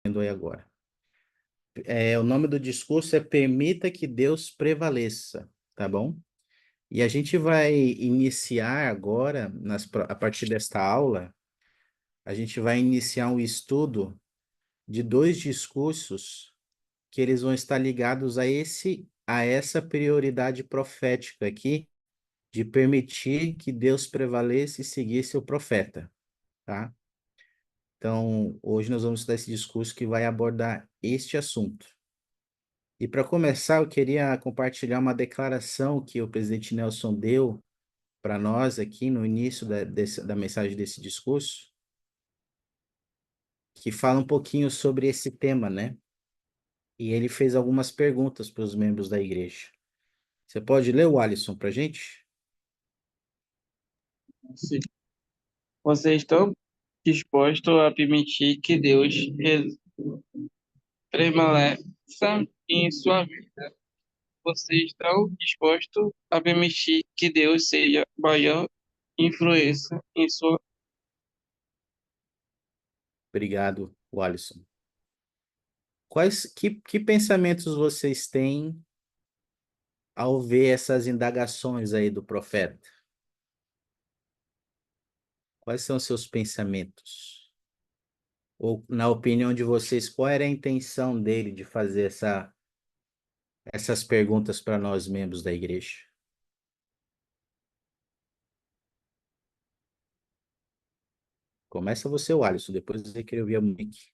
aí agora. O nome do discurso é Permita que Deus prevaleça, tá bom? E a gente vai iniciar agora, a partir desta aula, a gente vai iniciar um estudo de dois discursos que eles vão estar ligados a essa prioridade profética aqui, de permitir que Deus prevaleça e seguir seu profeta, tá? Então, hoje nós vamos estudar esse discurso que vai abordar este assunto. E para começar, eu queria compartilhar uma declaração que o presidente Nelson deu para nós aqui no início da mensagem desse discurso, que fala um pouquinho sobre esse tema, né? E ele fez algumas perguntas para os membros da igreja. Você pode ler o Alisson para a gente? Sim. Vocês estão dispostos a permitir que Deus prevaleça em sua vida? Vocês estão dispostos a permitir que Deus seja maior influência em sua. Obrigado, Alisson. Que pensamentos vocês têm ao ver essas indagações aí do profeta? Quais são os seus pensamentos? Ou, na opinião de vocês, qual era a intenção dele de fazer essas perguntas para nós, membros da igreja? Começa você, Alisson, depois eu queria ouvir a Monique.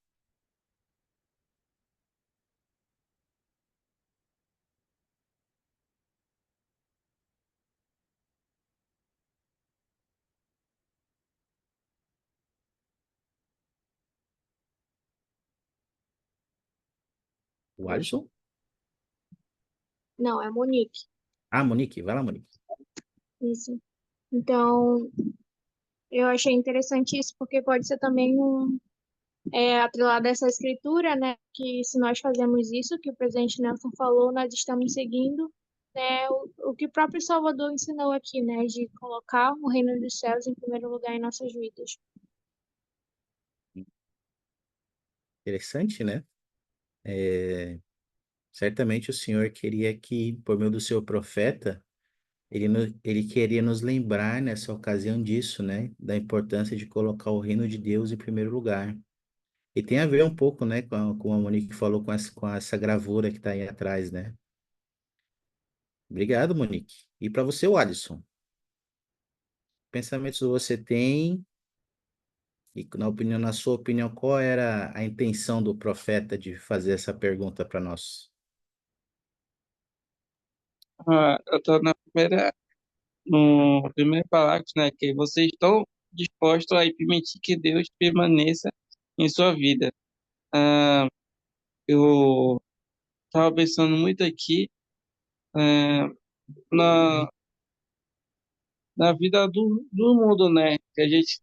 O Alisson? Não, é Monique. Ah, Monique, vai lá, Monique. Isso. Então, eu achei interessante isso, porque pode ser também atrelado a essa escritura, né? Que se nós fazemos isso, que o presidente Nelson falou, nós estamos seguindo, né, o que o próprio Salvador ensinou aqui, né? De colocar o reino dos céus em primeiro lugar em nossas vidas. Interessante, né? Certamente o Senhor queria que, por meio do seu profeta, ele queria nos lembrar nessa ocasião disso, né? Da importância de colocar o reino de Deus em primeiro lugar. E tem a ver um pouco, né, com a Monique falou, com essa gravura que está aí atrás, né? Obrigado, Monique. E para você, o Alisson, pensamentos você tem e, na sua opinião, qual era a intenção do profeta de fazer essa pergunta para nós? Eu estou no primeiro parágrafo, né? Que vocês estão dispostos a permitir que Deus permaneça em sua vida. Ah, eu estava pensando muito aqui, eh, na, na vida do mundo, né? Que a gente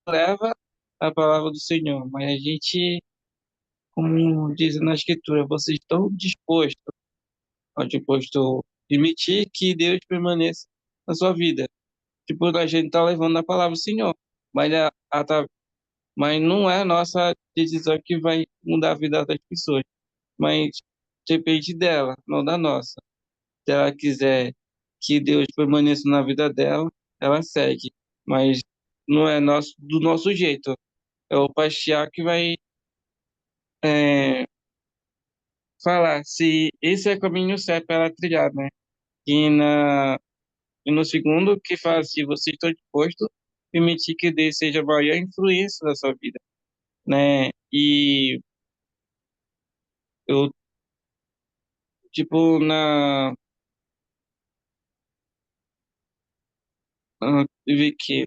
leva a palavra do Senhor, mas a gente, como diz na Escritura, vocês estão dispostos a permitir que Deus permaneça na sua vida. Tipo, a gente está levando a palavra do Senhor, mas, mas não é a nossa decisão que vai mudar a vida das pessoas, mas depende dela, não da nossa. Se ela quiser que Deus permaneça na vida dela, ela segue, mas não é do nosso jeito. É o pastor que vai é, falar se esse é o caminho certo para ela trilhar, né? E no segundo, que fala se você está disposto a permitir que Deus seja a maior influência da sua vida, né? E eu, tipo, vi que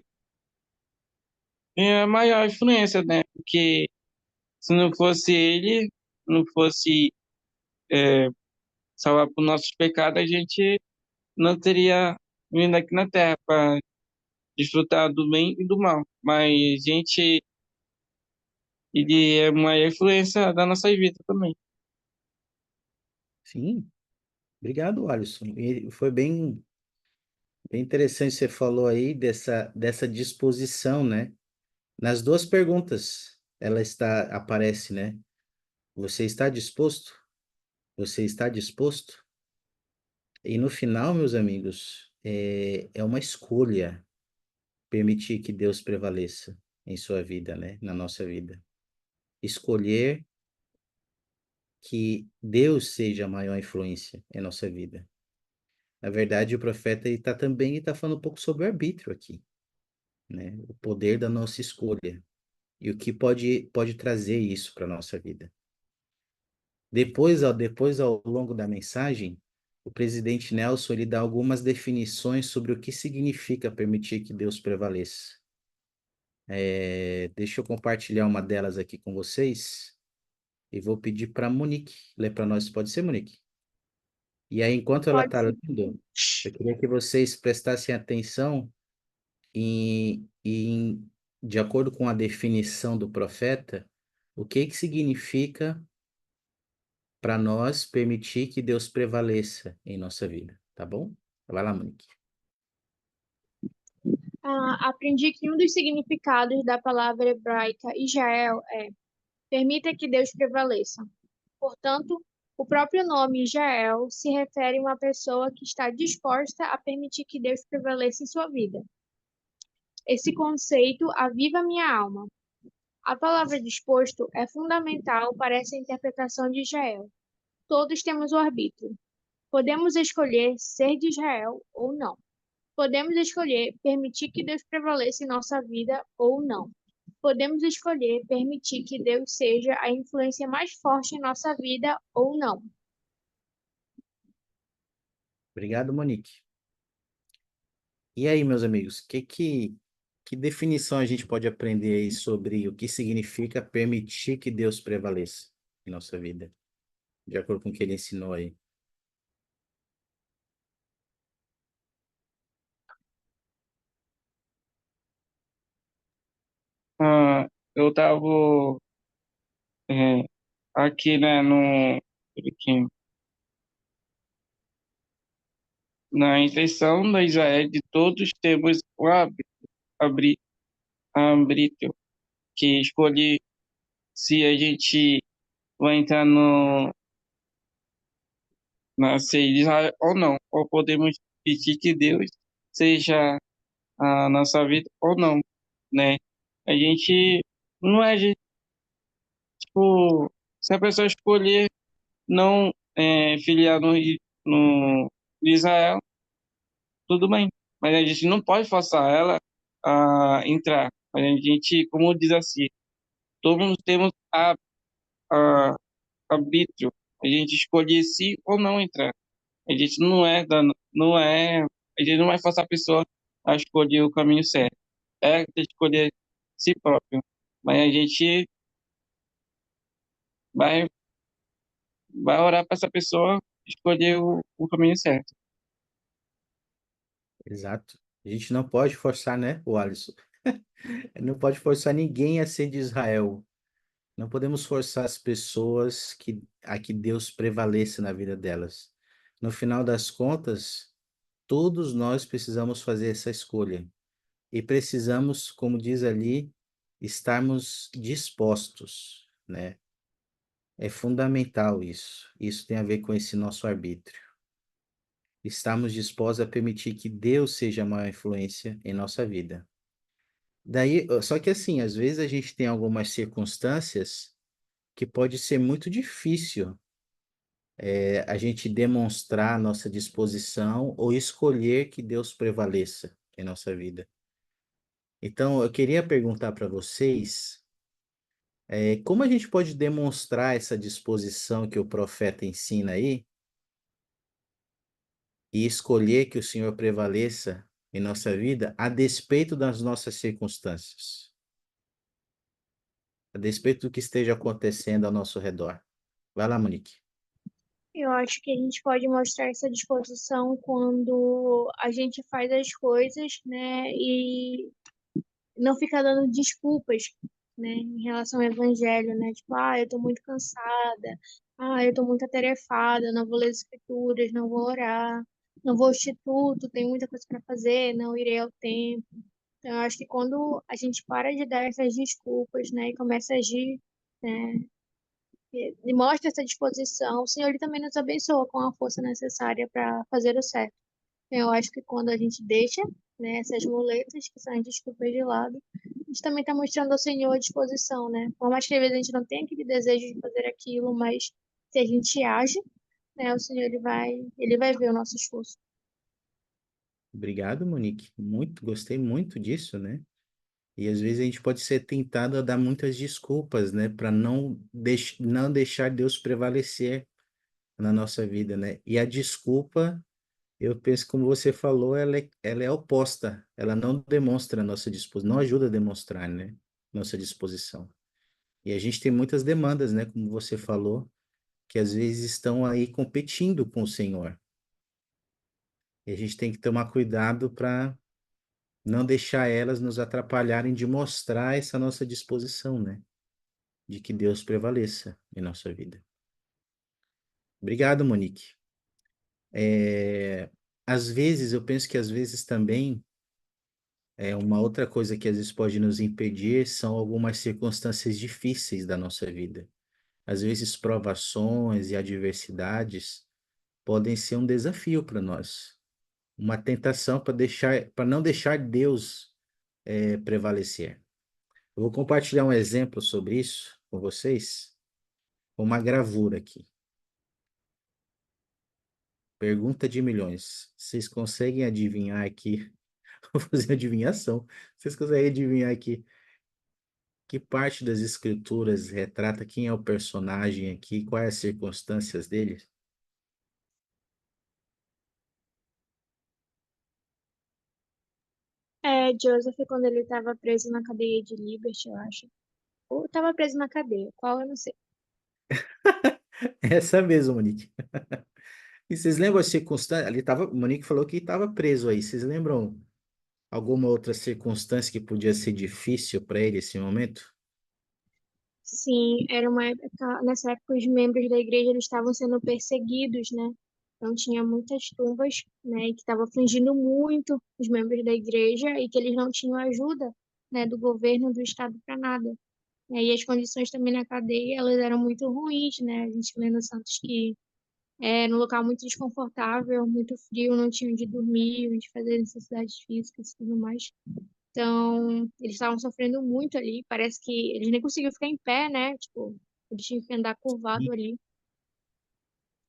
é a maior influência, né? Porque se não fosse ele, não fosse é, salvar por nossos pecados, a gente não teria vindo aqui na Terra para desfrutar do bem e do mal. Mas a gente, ele é uma influência da nossa vida também. Sim, obrigado, Alisson. E foi bem interessante você falou aí dessa disposição, né? Nas duas perguntas. aparece, né? Você está disposto? Você está disposto? E no final, meus amigos, é uma escolha permitir que Deus prevaleça em sua vida, né? Na nossa vida. Escolher que Deus seja a maior influência em nossa vida. Na verdade, o profeta também está falando um pouco sobre o arbítrio aqui, né? O poder da nossa escolha e o que pode trazer isso para a nossa vida. Depois, ao longo da mensagem, o presidente Nelson ele dá algumas definições sobre o que significa permitir que Deus prevaleça. Deixa eu compartilhar uma delas aqui com vocês e vou pedir para Monique ler para nós. Pode ser, Monique? E aí, enquanto ela Pode está sim. lendo, eu queria que vocês prestassem atenção de acordo com a definição do profeta, o que significa para nós permitir que Deus prevaleça em nossa vida, tá bom? Vai lá, Monique. Aprendi que um dos significados da palavra hebraica Israel é permita que Deus prevaleça. Portanto, o próprio nome Israel se refere a uma pessoa que está disposta a permitir que Deus prevaleça em sua vida. Esse conceito aviva minha alma. A palavra disposto é fundamental para essa interpretação de Israel. Todos temos o arbítrio. Podemos escolher ser de Israel ou não. Podemos escolher permitir que Deus prevaleça em nossa vida ou não. Podemos escolher permitir que Deus seja a influência mais forte em nossa vida ou não. Obrigado, Monique. E aí, meus amigos, que definição a gente pode aprender aí sobre o que significa permitir que Deus prevaleça em nossa vida, de acordo com o que ele ensinou aí? Eu estava aqui, né, aqui, na intenção da Israel de todos temos o abri- arbítrio, que escolhe se a gente vai entrar na seita de Israel ou não, ou podemos pedir que Deus seja a nossa vida ou não, né? A gente não é, tipo, se a pessoa escolher não filiar no de Israel, tudo bem. Mas a gente não pode forçar ela a entrar. A gente, como diz assim, todos temos a arbítrio. A gente escolher se ou não entrar. A gente a gente não vai forçar a pessoa a escolher o caminho certo. É ter que escolher si próprio. Mas a gente vai, vai orar para essa pessoa escolher o caminho certo. Exato. A gente não pode forçar, né, o Alisson? Não pode forçar ninguém a ser de Israel. Não podemos forçar as pessoas a que Deus prevaleça na vida delas. No final das contas, todos nós precisamos fazer essa escolha. E precisamos, como diz ali, estarmos dispostos, né? É fundamental isso. Isso tem a ver com esse nosso arbítrio. Estamos dispostos a permitir que Deus seja a maior influência em nossa vida. Daí, só que assim, às vezes a gente tem algumas circunstâncias que pode ser muito difícil a gente demonstrar a nossa disposição ou escolher que Deus prevaleça em nossa vida. Então, eu queria perguntar para vocês, como a gente pode demonstrar essa disposição que o profeta ensina aí e escolher que o Senhor prevaleça em nossa vida a despeito das nossas circunstâncias, a despeito do que esteja acontecendo ao nosso redor? Vai lá, Monique. Eu acho que a gente pode mostrar essa disposição quando a gente faz as coisas, né, e não fica dando desculpas, né, em relação ao evangelho, né, tipo, eu tô muito cansada, eu tô muito atarefada, não vou ler as escrituras, não vou orar, não vou ao instituto, tem muita coisa para fazer, não irei ao templo. Então, eu acho que quando a gente para de dar essas desculpas, né, e começa a agir, né, e mostra essa disposição, o Senhor ele também nos abençoa com a força necessária para fazer o certo. Eu acho que quando a gente deixa, né, essas muletas, que são as desculpas de lado, a gente também está mostrando ao Senhor a disposição, né? Por mais que às vezes a gente não tenha aquele desejo de fazer aquilo, mas se a gente age, né, o Senhor ele vai ver o nosso esforço. Obrigado, Monique. Muito, gostei muito disso, né? E às vezes a gente pode ser tentado a dar muitas desculpas, né, para não deixar Deus prevalecer na nossa vida, né? E a desculpa, eu penso, como você falou, ela é oposta. Ela não demonstra a nossa disposição, não ajuda a demonstrar, né, nossa disposição. E a gente tem muitas demandas, né, como você falou, que às vezes estão aí competindo com o Senhor. E a gente tem que tomar cuidado para não deixar elas nos atrapalharem de mostrar essa nossa disposição, né? De que Deus prevaleça em nossa vida. Obrigado, Monique. Às vezes, eu penso que às vezes também uma outra coisa que às vezes pode nos impedir são algumas circunstâncias difíceis da nossa vida. Às vezes, provações e adversidades podem ser um desafio para nós, uma tentação para não deixar Deus prevalecer. Eu vou compartilhar um exemplo sobre isso com vocês, uma gravura aqui. Pergunta de milhões. Vocês conseguem adivinhar aqui? Vou fazer adivinhação. Vocês conseguem adivinhar aqui que parte das escrituras retrata quem é o personagem aqui, quais as circunstâncias dele? Joseph, quando ele estava preso na cadeia de Liberty, eu acho. Ou estava preso na cadeia, qual eu não sei. Essa mesmo, Monique. E vocês lembram a circunstância? Monique falou que estava preso aí. Vocês lembram alguma outra circunstância que podia ser difícil para ele esse momento? Sim, era uma época, nessa época os membros da igreja eles estavam sendo perseguidos, né? Então tinha muitas tumbas, né, e que estavam afligindo muito os membros da igreja e que eles não tinham ajuda, né, do governo, do estado para nada. E as condições também na cadeia, elas eram muito ruins, né? A gente lê no Santos que era um local muito desconfortável, muito frio, não tinha onde dormir, onde fazer necessidades físicas e tudo mais. Então, eles estavam sofrendo muito ali. Parece que eles nem conseguiam ficar em pé, né? Tipo, eles tinham que andar curvado ali.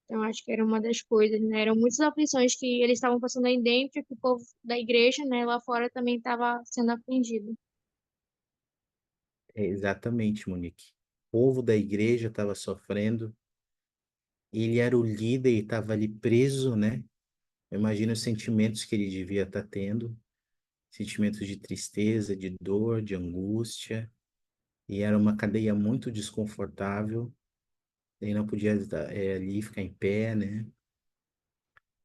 Então, acho que era uma das coisas, né? Eram muitas aflições que eles estavam passando aí dentro, que o povo da igreja, né, lá fora também estava sendo afligido. Exatamente, Monique. O povo da igreja estava sofrendo, ele era o líder e estava ali preso, né? Eu imagino os sentimentos que ele devia estar tendo, sentimentos de tristeza, de dor, de angústia, e era uma cadeia muito desconfortável, ele não podia ali ficar em pé, né?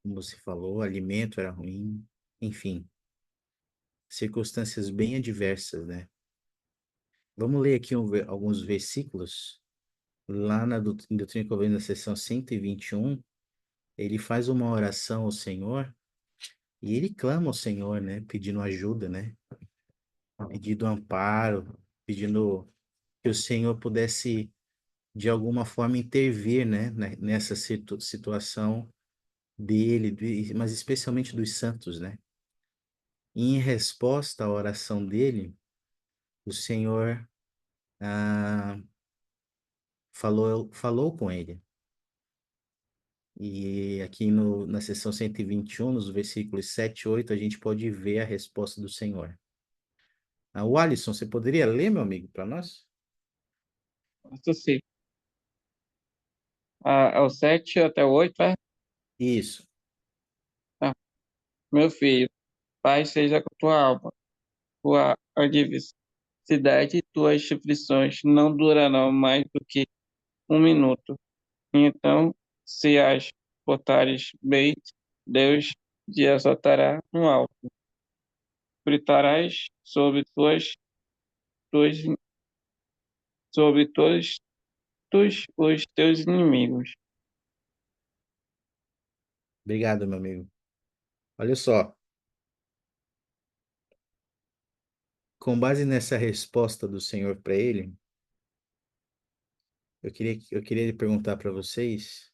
Como você falou, o alimento era ruim, enfim, circunstâncias bem adversas, né? Vamos ler aqui alguns versículos, lá em Doutrina e Convênios, na seção 121, ele faz uma oração ao Senhor, e ele clama ao Senhor, né? Pedindo ajuda, né? Pedindo amparo, pedindo que o Senhor pudesse, de alguma forma, intervir, né, nessa situação dele, mas especialmente dos santos, né? E em resposta à oração dele, o Senhor ah, falou com ele. E aqui na seção 121, nos versículos 7 e 8, a gente pode ver a resposta do Senhor. O Alisson, você poderia ler, meu amigo, para nós? Isso sim. É o 7 até o 8, é? Isso. Ah, meu filho, paz seja com tua alma. Tua adversidade e tuas aflições não durarão mais do que um minuto. Então, se as portares bem, Deus te exaltará no alto. Gritarás tuas, sobre todos os teus inimigos. Obrigado, meu amigo. Olha só, Com base nessa resposta do Senhor para ele, eu queria perguntar para vocês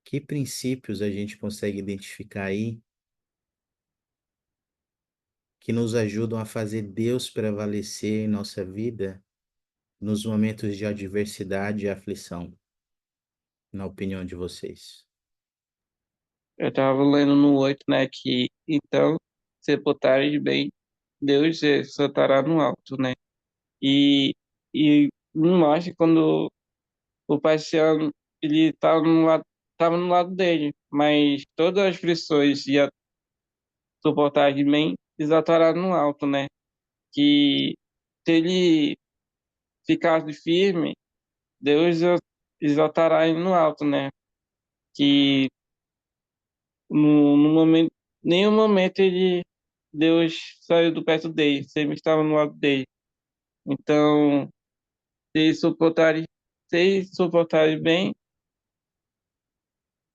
que princípios a gente consegue identificar aí que nos ajudam a fazer Deus prevalecer em nossa vida nos momentos de adversidade e aflição, na opinião de vocês. Eu estava lendo no 8, né, que então, se portares bem, Deus exaltará no alto, né? E, e mostra quando o Paciano, ele estava tava no lado dele, mas todas as pessoas iam suportar bem, exaltará no alto, né? Que se ele ficasse firme, Deus exaltará ele no alto, né? Que no momento, nenhum momento Deus saiu do perto dele, sempre estava no lado dele. Então, se suportarem, se suportarem bem,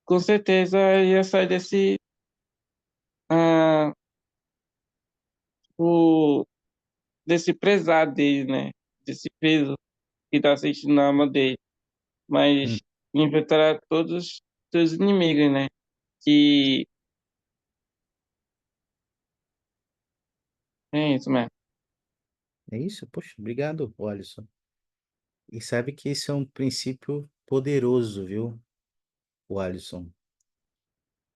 com certeza ia sair ah, o, desse pesar dele, né? Desse peso que está sentindo na alma dele. Hum, Mas enfrentará todos os seus inimigos, né? Que é isso mesmo. é isso? Poxa, obrigado, Alisson. E sabe que esse é um princípio poderoso, viu, Alisson?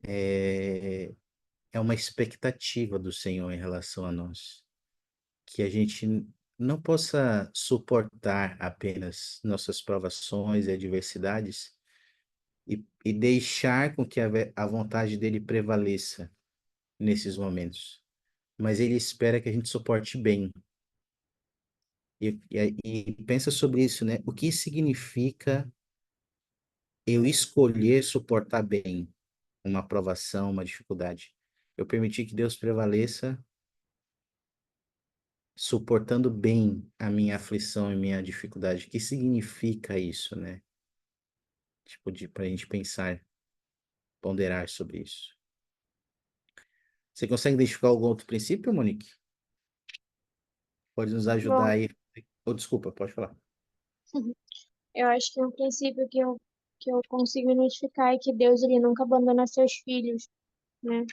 É, é uma expectativa do Senhor em relação a nós. Que a gente não possa suportar apenas nossas provações e adversidades e deixar com que a vontade dele prevaleça nesses momentos. Mas ele espera que a gente suporte bem. E pensa sobre isso, né? O que significa eu escolher suportar bem uma provação, uma dificuldade? Eu permitir que Deus prevaleça suportando bem a minha aflição e minha dificuldade. O que significa isso, né? Tipo, para a gente pensar, ponderar sobre isso. Você consegue identificar algum outro princípio, Monique? Pode nos ajudar Bom, aí? Oh, desculpa, pode falar. eu acho que um princípio que eu consigo identificar é que Deus ele nunca abandona seus filhos, né?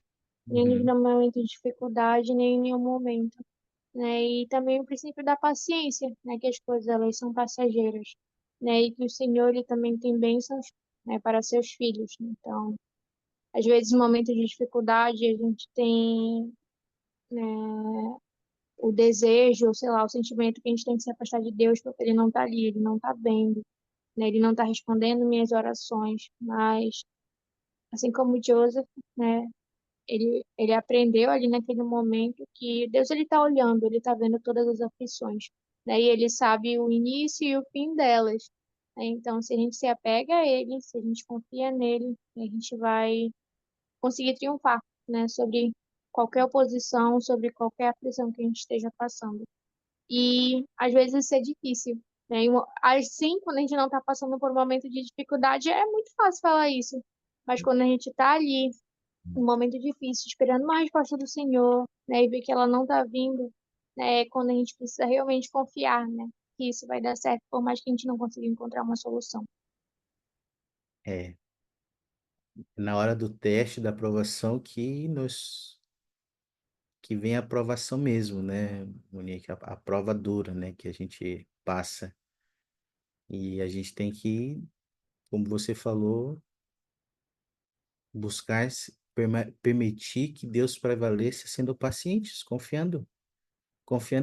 Nem nos Uhum. momentos de dificuldade, nem em nenhum momento, né? E também o princípio da paciência, né? Que as coisas elas são passageiras, né? E que o Senhor ele também tem bênçãos, né? Para seus filhos. Então, às vezes, em momentos de dificuldade, a gente tem, né, o desejo, ou sei lá, o sentimento que a gente tem que se afastar de Deus porque ele não está ali, ele não está vendo, né? Ele não está respondendo minhas orações, mas assim como Joseph, né? Ele aprendeu ali naquele momento que Deus ele está olhando, ele está vendo todas as aflições, né? E ele sabe o início e o fim delas, né? Então, se a gente se apega a ele, se a gente confia nele, a gente vai conseguir triunfar, né? Sobre qualquer oposição, sobre qualquer aflição que a gente esteja passando. E às vezes isso é difícil, né? Assim, quando a gente não está passando por um momento de dificuldade, é muito fácil falar isso. Mas quando a gente está ali, um momento difícil, esperando uma resposta do Senhor, né? E ver que ela não está vindo, né? É quando a gente precisa realmente confiar, né? Que isso vai dar certo, por mais que a gente não consiga encontrar uma solução. É, na hora do teste, da aprovação, que vem a aprovação mesmo, né, Monique? A prova dura, né, que a gente passa. E a gente tem que, como você falou, buscar permitir que Deus prevaleça sendo pacientes, confiando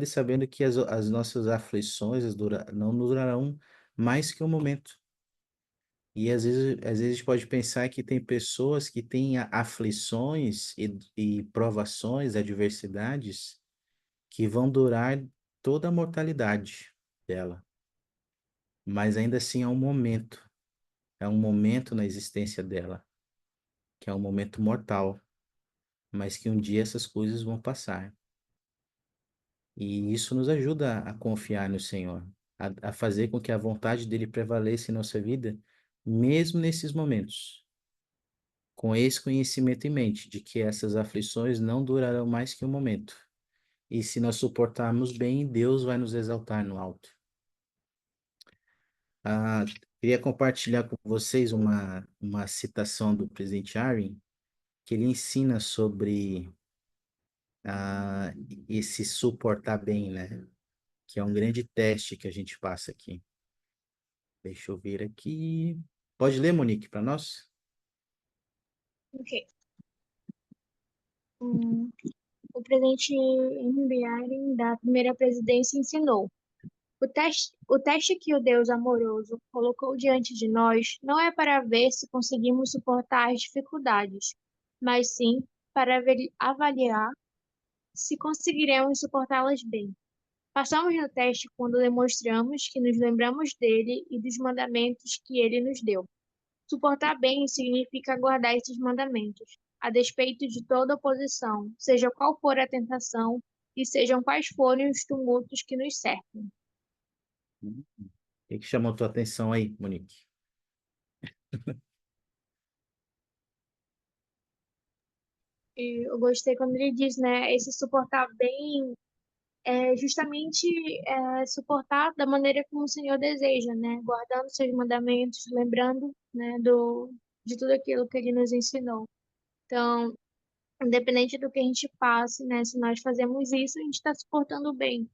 e sabendo que as nossas aflições não durarão mais que um momento. E às vezes a gente pode pensar que tem pessoas que têm aflições e provações, adversidades, que vão durar toda a mortalidade dela. Mas ainda assim é um momento na existência dela, que é um momento mortal, mas que um dia essas coisas vão passar. E isso nos ajuda a confiar no Senhor, a fazer com que a vontade dele prevaleça em nossa vida, mesmo nesses momentos, com esse conhecimento em mente de que essas aflições não durarão mais que um momento E se nós suportarmos bem, Deus vai nos exaltar no alto. Ah, queria compartilhar com vocês uma citação do presidente Arvin, que ele ensina sobre ah, esse suportar bem, né? Que é um grande teste que a gente passa aqui. Deixa eu ver aqui. Pode ler, Monique, para nós? Ok. Hum, o presidente Henry da primeira presidência ensinou: o teste que o Deus amoroso colocou diante de nós não é para ver se conseguimos suportar as dificuldades, mas sim para avaliar se conseguiremos suportá-las bem. Passamos no teste quando demonstramos que nos lembramos dele e dos mandamentos que ele nos deu. Suportar bem significa guardar esses mandamentos, a despeito de toda oposição, seja qual for a tentação e sejam quais forem os tumultos que nos cercam. O que chamou a tua atenção aí, Monique? E eu gostei quando ele diz, né, esse suportar bem é justamente suportar da maneira como o Senhor deseja, né, guardando seus mandamentos, lembrando, né, de tudo aquilo que ele nos ensinou. Então, independente do que a gente passe, né, se nós fazemos isso, a gente está suportando bem,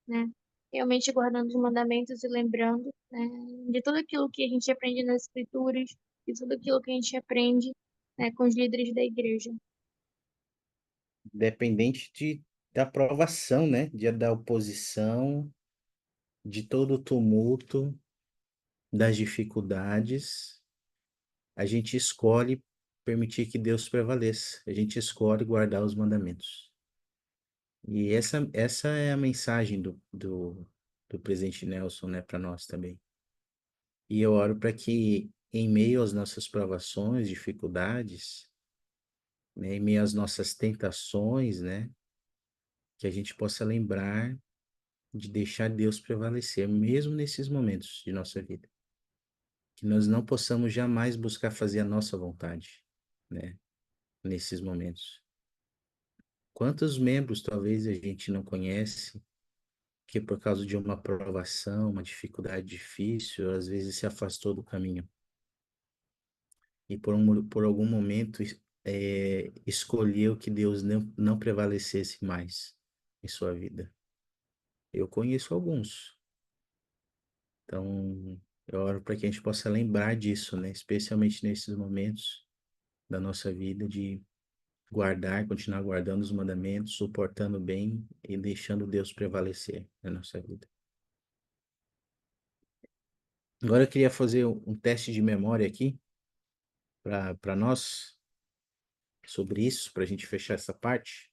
né, realmente guardando os mandamentos e lembrando, né, de tudo aquilo que a gente aprende nas Escrituras, de tudo aquilo que a gente aprende, né, com os líderes da igreja. Dependente da provação, né? Da oposição, de todo o tumulto, das dificuldades, a gente escolhe permitir que Deus prevaleça. A gente escolhe guardar os mandamentos. E essa é a mensagem do presidente Nelson, né, para nós também. E eu oro para que, em meio às nossas provações, dificuldades, né, em meio às nossas tentações, né, que a gente possa lembrar de deixar Deus prevalecer, mesmo nesses momentos de nossa vida. Que nós não possamos jamais buscar fazer a nossa vontade, né, nesses momentos. Quantos membros talvez a gente não conhece que por causa de uma provação, uma dificuldade difícil, às vezes se afastou do caminho e por algum momento escolheu que Deus não prevalecesse mais em sua vida. Eu conheço alguns, então eu oro para que a gente possa lembrar disso, né? Especialmente nesses momentos da nossa vida de guardar, continuar guardando os mandamentos, suportando bem e deixando Deus prevalecer na nossa vida. Agora eu queria fazer um teste de memória aqui para nós sobre isso, para a gente fechar essa parte.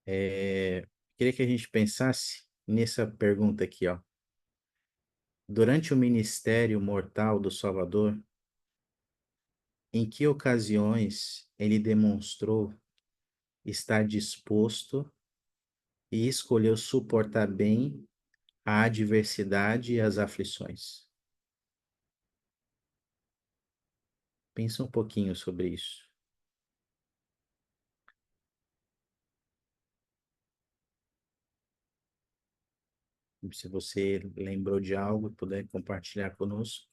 Queria que a gente pensasse nessa pergunta aqui, ó. Durante o ministério mortal do Salvador, em que ocasiões ele demonstrou estar disposto e escolheu suportar bem a adversidade e as aflições? Pensa um pouquinho sobre isso. Se você lembrou de algo, puder compartilhar conosco,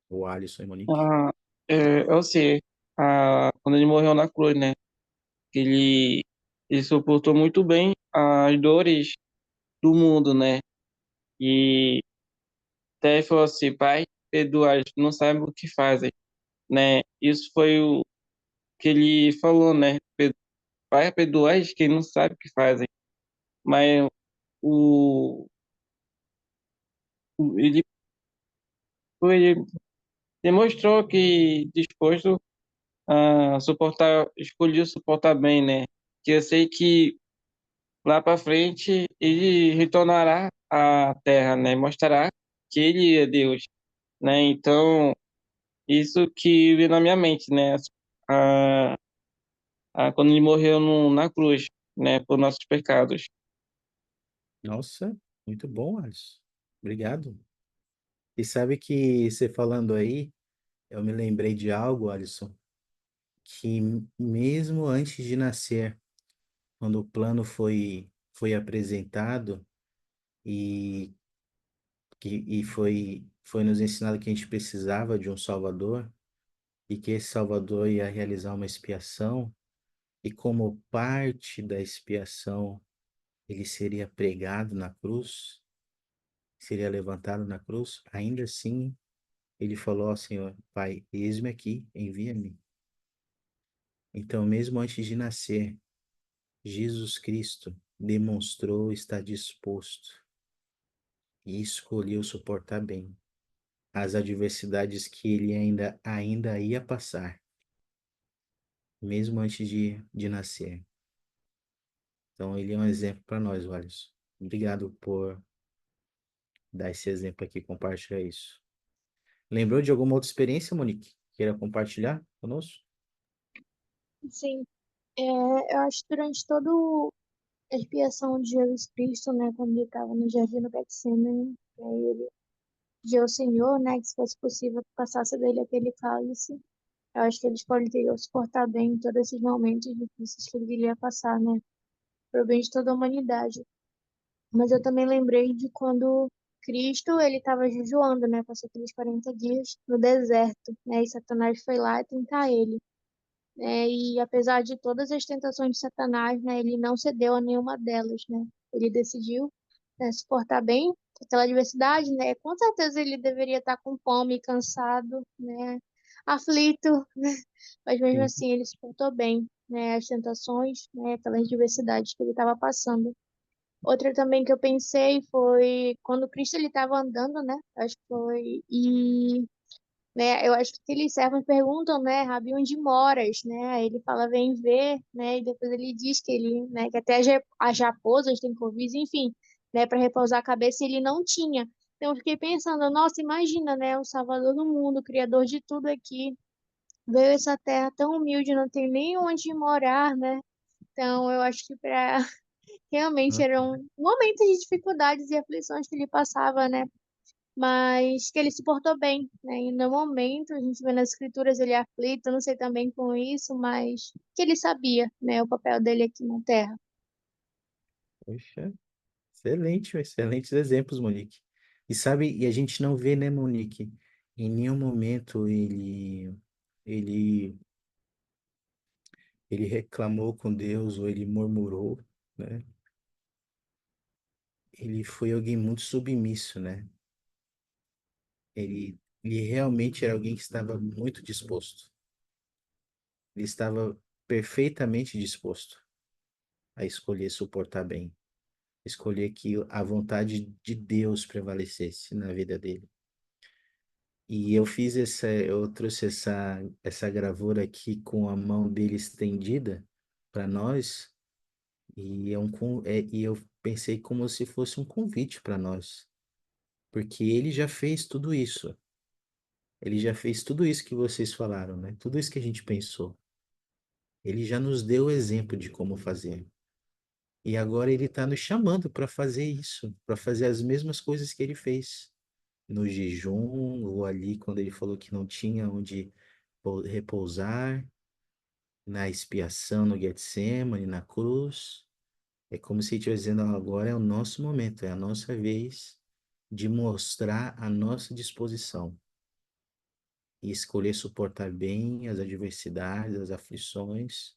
o Alisson e Monique. Ah, eu sei, quando ele morreu na cruz, né? Que ele suportou muito bem as dores do mundo, né? E até falou assim, Pai, perdoa, não sabem o que fazem, né? Isso foi o que ele falou, né? Pai, perdoa quem não sabe o que fazem. Mas o, ele, ele demonstrou que disposto a suportar, escolheu suportar bem, né? Que eu sei que lá para frente ele retornará à Terra, né? Mostrará que ele é Deus, né? Então, isso que veio na minha mente, né? A, quando ele morreu na cruz, né? Por nossos pecados. Nossa, muito bom, Alisson. Obrigado. E sabe que você falando aí, eu me lembrei de algo, Alisson, que mesmo antes de nascer, quando o plano foi apresentado e, e foi nos ensinado que a gente precisava de um Salvador e que esse Salvador ia realizar uma expiação, e como parte da expiação, ele seria pregado na cruz, seria levantado na cruz, ainda assim, ele falou ao Senhor, Pai, eis-me aqui, envia-me. Então, mesmo antes de nascer, Jesus Cristo demonstrou estar disposto e escolheu suportar bem as adversidades que ele ainda ia passar, mesmo antes de nascer. Então, ele é um exemplo para nós, Wallace. Obrigado por dar esse exemplo aqui, compartilhar isso. Lembrou de alguma outra experiência, Monique? Queira compartilhar conosco? Sim, eu acho que durante toda a expiação de Jesus Cristo, né, quando ele estava no jardim do Getsemane, aí ele pediu ao Senhor, né, que se fosse possível que passasse dele aquele cálice. Eu acho que ele escolheria suportar bem todos esses momentos difíceis que ele iria passar, né, pro bem de toda a humanidade. Mas eu também lembrei de quando Cristo, ele estava jejuando, né, passou aqueles 40 dias no deserto, né, e Satanás foi lá tentar ele. E apesar de todas as tentações de Satanás, né, ele não cedeu a nenhuma delas, né? Ele decidiu, né, suportar bem aquela adversidade, né? Com certeza ele deveria estar com fome, cansado, né, aflito, né? Mas mesmo Sim. assim ele suportou bem, né, as tentações, né, aquelas adversidades que ele estava passando. Outra também que eu pensei foi quando Cristo ele estava andando, né? Acho que foi e né? Eu acho que aqueles servos perguntam, né, Rabi, onde moras, né? Aí ele fala, vem ver, né? E depois ele diz que ele, né, que até as raposas têm couvis, enfim, né, para repousar a cabeça, e ele não tinha. Então eu fiquei pensando, nossa, imagina, né, o Salvador do mundo, o Criador de tudo aqui, veio a essa terra tão humilde, não tem nem onde morar, né? Então eu acho que para realmente eram momentos de dificuldades e aflições que ele passava, né? Mas que ele suportou bem, né? E no momento, a gente vê nas escrituras ele é aflito, eu não sei também com isso, mas que ele sabia, né, o papel dele aqui na Terra. Poxa, excelente, excelentes exemplos, Monique. E sabe, e a gente não vê, né, Monique? Em nenhum momento ele, ele reclamou com Deus ou ele murmurou, né? Ele foi alguém muito submisso, né? Ele realmente era alguém que estava muito disposto. Ele estava perfeitamente disposto a escolher suportar bem, escolher que a vontade de Deus prevalecesse na vida dele. E eu trouxe essa gravura aqui com a mão dele estendida para nós, e eu pensei como se fosse um convite para nós, porque ele já fez tudo isso. Ele já fez tudo isso que vocês falaram, né? Tudo isso que a gente pensou. Ele já nos deu o exemplo de como fazer. E agora ele está nos chamando para fazer isso, para fazer as mesmas coisas que ele fez no jejum, ou ali quando ele falou que não tinha onde repousar, na expiação no Getsemane, na cruz. É como se ele estivesse dizendo, "Ó, agora é o nosso momento, é a nossa vez de mostrar a nossa disposição e escolher suportar bem as adversidades, as aflições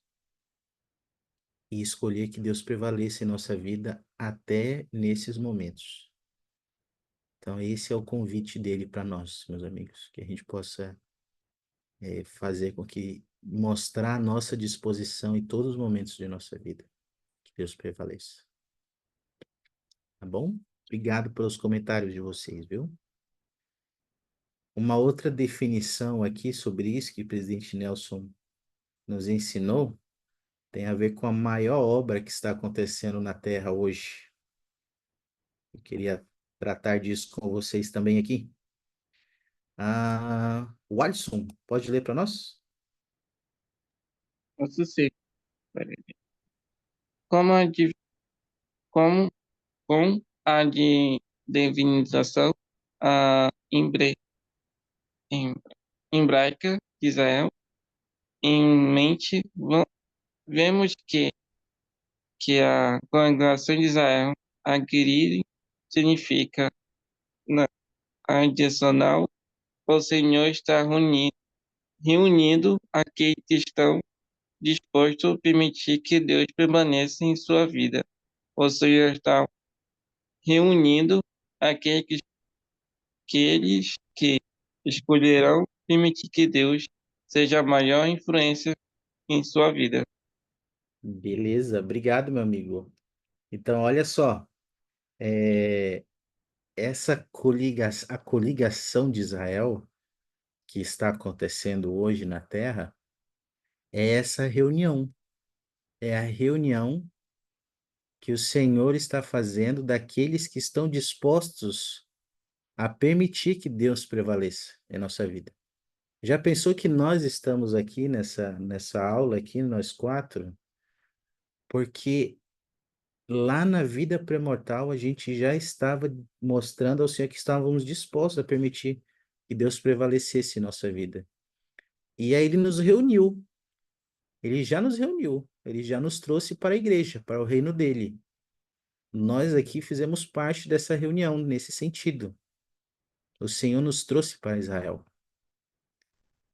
e escolher que Deus prevaleça em nossa vida até nesses momentos." Então, esse é o convite dele para nós, meus amigos, que a gente possa fazer com que mostrar a nossa disposição em todos os momentos de nossa vida. Que Deus prevaleça. Tá bom? Obrigado pelos comentários de vocês, viu? Uma outra definição aqui sobre isso que o presidente Nelson nos ensinou tem a ver com a maior obra que está acontecendo na Terra hoje. Eu queria tratar disso com vocês também aqui. O Alisson, pode ler para nós? Posso ser. Como a, di- como, com a divinização a em- hebraica de Israel em mente, vemos que que a congregação de Israel, adquirir, significa na adicional, o Senhor está reunindo aqueles que estão dispostos a permitir que Deus permaneça em sua vida. O Senhor está reunindo aqueles que escolherão permitir que Deus seja a maior influência em sua vida. Beleza, obrigado, meu amigo. Então, olha só, é, a coligação de Israel que está acontecendo hoje na Terra é essa reunião. É a reunião que o Senhor está fazendo daqueles que estão dispostos a permitir que Deus prevaleça em nossa vida. Já pensou que nós estamos aqui nessa aula aqui, nós quatro, porque lá na vida pré-mortal a gente já estava mostrando ao Senhor que estávamos dispostos a permitir que Deus prevalecesse em nossa vida. E aí ele nos reuniu, ele já nos reuniu, ele já nos trouxe para a igreja, para o reino dele. Nós aqui fizemos parte dessa reunião nesse sentido. O Senhor nos trouxe para Israel.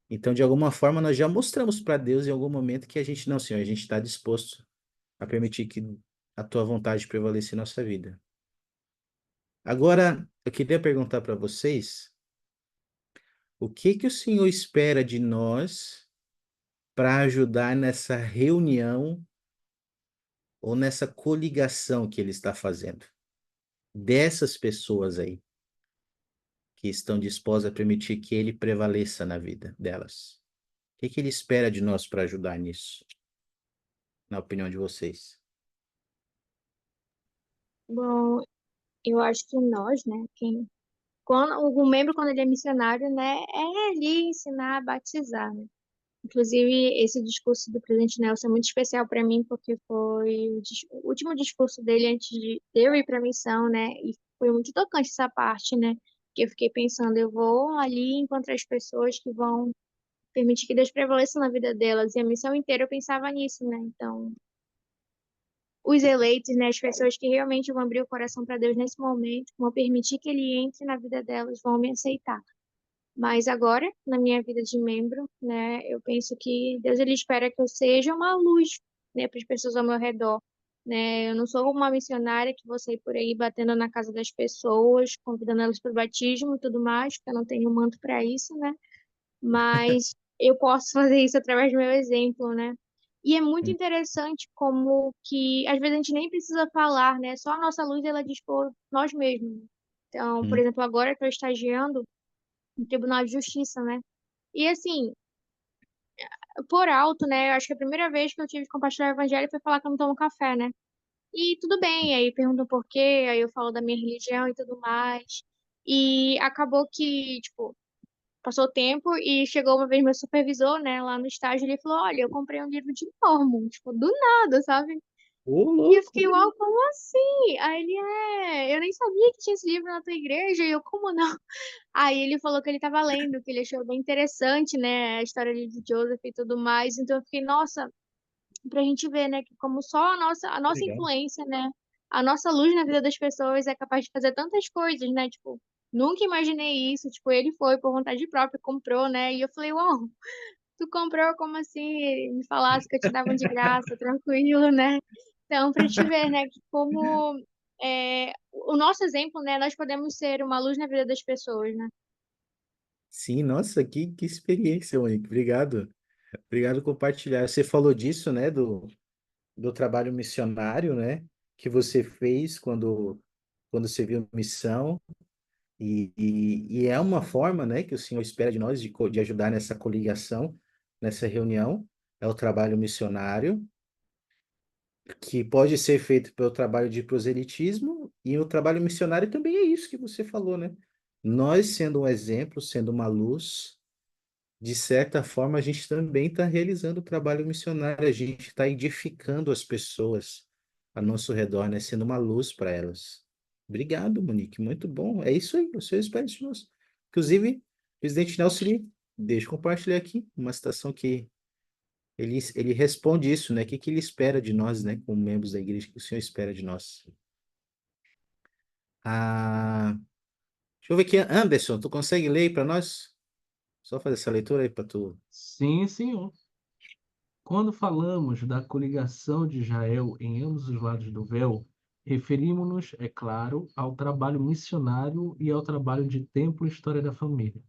Então, de alguma forma, nós já mostramos para Deus em algum momento que a gente, não, Senhor, a gente está disposto a permitir que a tua vontade prevaleça em nossa vida. Agora, eu queria perguntar para vocês, o que que o Senhor espera de nós para ajudar nessa reunião ou nessa coligação que ele está fazendo? Dessas pessoas aí que estão dispostas a permitir que ele prevaleça na vida delas. O que que ele espera de nós para ajudar nisso, na opinião de vocês? Bom, eu acho que nós, né, o membro, quando ele é missionário, né, é ali ensinar a batizar, né? Inclusive, esse discurso do presidente Nelson é muito especial para mim, porque foi o último discurso dele antes de eu ir para a missão, né? E foi muito tocante essa parte, né? Que eu fiquei pensando, eu vou ali encontrar as pessoas que vão permitir que Deus prevaleça na vida delas. E a missão inteira eu pensava nisso, né? Então, os eleitos, né, as pessoas que realmente vão abrir o coração para Deus nesse momento, vão permitir que Ele entre na vida delas, vão me aceitar. Mas agora, na minha vida de membro, né, eu penso que Deus ele espera que eu seja uma luz, né, para as pessoas ao meu redor, né? Eu não sou uma missionária que vou sair por aí batendo na casa das pessoas, convidando elas para o batismo e tudo mais, porque eu não tenho manto para isso, né? Mas eu posso fazer isso através do meu exemplo, né? E é muito Hum, interessante como que às vezes a gente nem precisa falar, né? Só a nossa luz ela diz por nós mesmos. Então, por hum, exemplo, agora eu estou estagiando no Tribunal de Justiça, né? E assim, por alto, né? Eu acho que a primeira vez que eu tive que compartilhar o evangelho foi falar que eu não tomo café, né? E tudo bem, aí perguntam por quê, aí eu falo da minha religião e tudo mais. E acabou que, tipo, passou o tempo e chegou uma vez meu supervisor, né, lá no estágio, ele falou: Olha, eu comprei um livro de Mormon, tipo, do nada, sabe? Ô, E eu louco! fiquei, uau, como assim? Aí ele, eu nem sabia que tinha esse livro na tua igreja, e eu, como não? Aí ele falou que ele estava lendo, que ele achou bem interessante, né, a história ali de Joseph e tudo mais, então eu fiquei, nossa, pra gente ver, né, que como só a nossa Legal. influência, né, a nossa luz na vida das pessoas é capaz de fazer tantas coisas, né, tipo, nunca imaginei isso, tipo, ele foi por vontade própria, comprou, né, e eu falei, uau, tu comprou, como assim? Me falasse que eu te dava de graça, tranquilo, né? Então, pra te ver, né, que como o nosso exemplo, né, nós podemos ser uma luz na vida das pessoas, né? Sim, nossa, que experiência, Monique. Obrigado. Obrigado por compartilhar. Você falou disso, né, do trabalho missionário, né, que você fez quando serviu missão. E é uma forma, né, que o Senhor espera de nós de ajudar nessa coligação, nessa reunião. É o trabalho missionário, que pode ser feito pelo trabalho de proselitismo, e o trabalho missionário também é isso que você falou, né? Nós, sendo um exemplo, sendo uma luz, de certa forma, a gente também está realizando o trabalho missionário, a gente está edificando as pessoas a nosso redor, né? Sendo uma luz para elas. Obrigado, Monique, muito bom. É isso aí, o Senhor espera de nós. Inclusive, presidente Nelson, deixa eu compartilhar aqui uma citação que ele responde isso, né? O que que ele espera de nós, né? Como membros da igreja, o que o Senhor espera de nós? Ah, deixa eu ver aqui, Anderson, tu consegue ler para nós? Só fazer essa leitura aí para tu. Sim, senhor. Quando falamos da coligação de Israel em ambos os lados do véu, referimos-nos, é claro, ao trabalho missionário e ao trabalho de templo e história da família.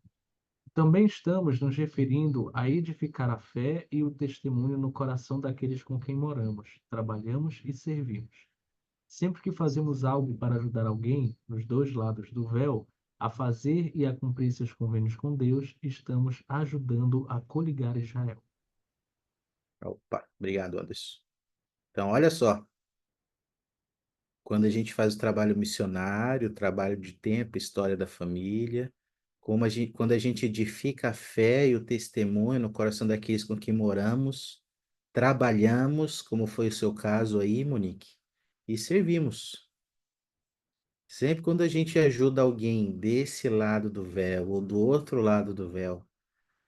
Também estamos nos referindo a edificar a fé e o testemunho no coração daqueles com quem moramos, trabalhamos e servimos. Sempre que fazemos algo para ajudar alguém, nos dois lados do véu, a fazer e a cumprir seus convênios com Deus, estamos ajudando a coligar Israel. Opa, obrigado, Anderson. Então, olha só, quando a gente faz o trabalho missionário, o trabalho de tempo, história da família, quando a gente edifica a fé e o testemunho no coração daqueles com quem moramos, trabalhamos, como foi o seu caso aí, Monique, e servimos. Sempre quando a gente ajuda alguém desse lado do véu ou do outro lado do véu,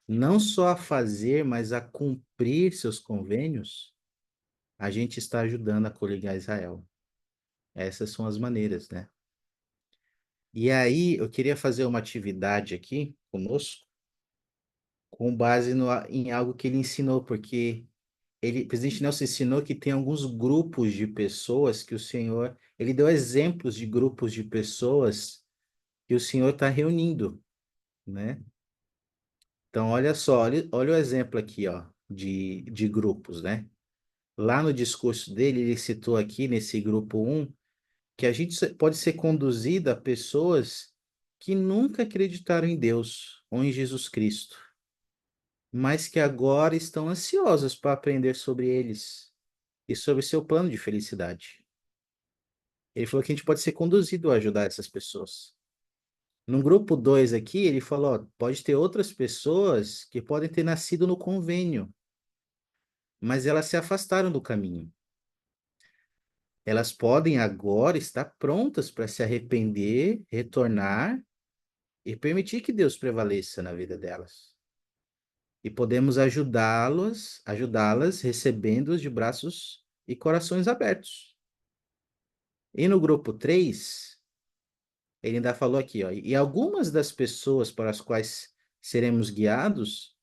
não só a fazer, mas a cumprir seus convênios, a gente está ajudando a coligar Israel. Essas são as maneiras, né? E aí, eu queria fazer uma atividade aqui conosco, com base em algo que ele ensinou, porque o presidente Nelson ensinou que tem alguns grupos de pessoas que o Senhor, ele deu exemplos de grupos de pessoas que o Senhor está reunindo, né? Então, olha só, olha o exemplo aqui, ó, de grupos, né? Lá no discurso dele, ele citou aqui nesse grupo um que a gente pode ser conduzida a pessoas que nunca acreditaram em Deus ou em Jesus Cristo, mas que agora estão ansiosas para aprender sobre eles e sobre seu plano de felicidade. Ele falou que a gente pode ser conduzido a ajudar essas pessoas. No grupo 2 aqui, ele falou, ó, pode ter outras pessoas que podem ter nascido no convênio, mas elas se afastaram do caminho. Elas podem agora estar prontas para se arrepender, retornar e permitir que Deus prevaleça na vida delas. E podemos ajudá-las recebendo-as de braços e corações abertos. E no grupo 3, ele ainda falou aqui, ó, e algumas das pessoas para as quais seremos guiados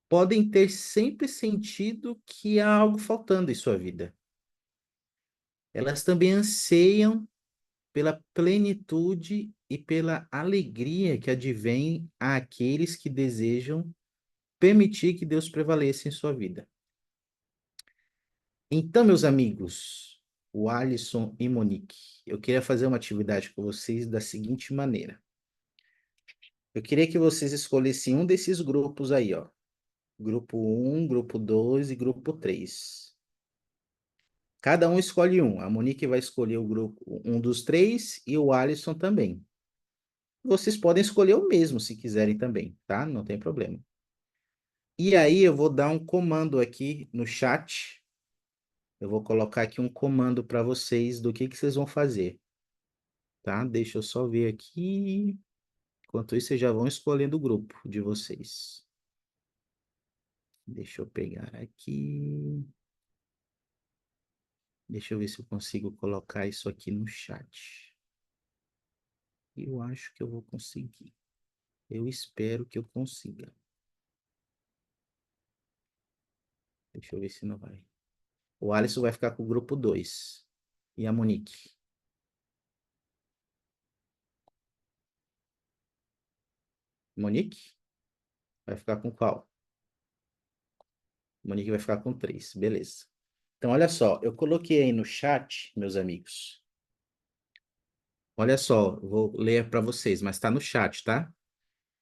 podem ter sempre sentido que há algo faltando em sua vida. Elas também anseiam pela plenitude e pela alegria que advém àqueles que desejam permitir que Deus prevaleça em sua vida. Então, meus amigos, o Alisson e Monique, eu queria fazer uma atividade com vocês da seguinte maneira. Eu queria que vocês escolhessem um desses grupos aí, ó. Grupo 1, grupo 2 e grupo 3. Cada um escolhe um. A Monique vai escolher o grupo, um dos três, e o Alisson também. Vocês podem escolher o mesmo se quiserem também, tá? Não tem problema. E aí eu vou dar um comando aqui no chat. Eu vou colocar aqui um comando para vocês do que vocês vão fazer, tá? Deixa eu só ver aqui. Enquanto isso, vocês já vão escolhendo o grupo de vocês. Deixa eu pegar aqui. Deixa eu ver se eu consigo colocar isso aqui no chat. Eu acho que eu vou conseguir. Eu espero que eu consiga. Deixa eu ver se não vai. O Alisson vai ficar com o grupo 2. E a Monique? Monique? Vai ficar com qual? Monique vai ficar com 3. Beleza. Então, olha só. Eu coloquei aí no chat, meus amigos. Olha só. Eu vou ler para vocês, mas está no chat, tá?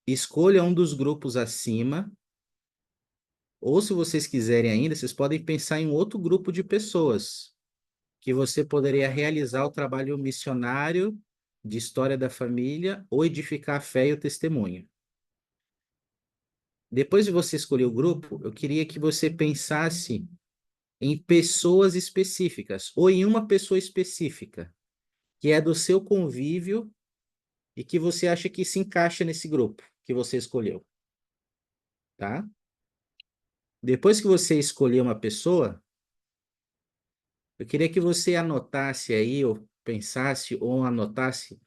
Escolha um dos grupos acima. Ou, se vocês quiserem ainda, vocês podem pensar em outro grupo de pessoas que você poderia realizar o trabalho missionário de história da família ou edificar a fé e o testemunho. Depois de você escolher o grupo, eu queria que você pensasse em pessoas específicas ou em uma pessoa específica que é do seu convívio e que você acha que se encaixa nesse grupo que você escolheu, tá? Depois que você escolher uma pessoa, eu queria que você anotasse aí, ou pensasse, ou anotasse,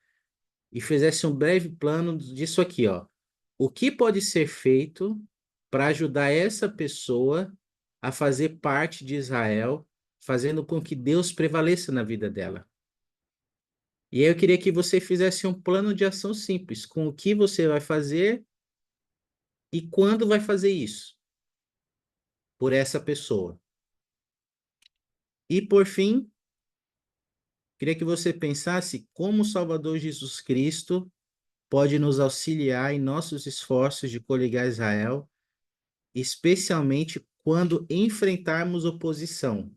e fizesse um breve plano disso aqui, ó. O que pode ser feito para ajudar essa pessoa a fazer parte de Israel, fazendo com que Deus prevaleça na vida dela? E aí eu queria que você fizesse um plano de ação simples, com o que você vai fazer e quando vai fazer isso por essa pessoa. E por fim, queria que você pensasse como o Salvador Jesus Cristo pode nos auxiliar em nossos esforços de coligar Israel, especialmente quando enfrentarmos oposição.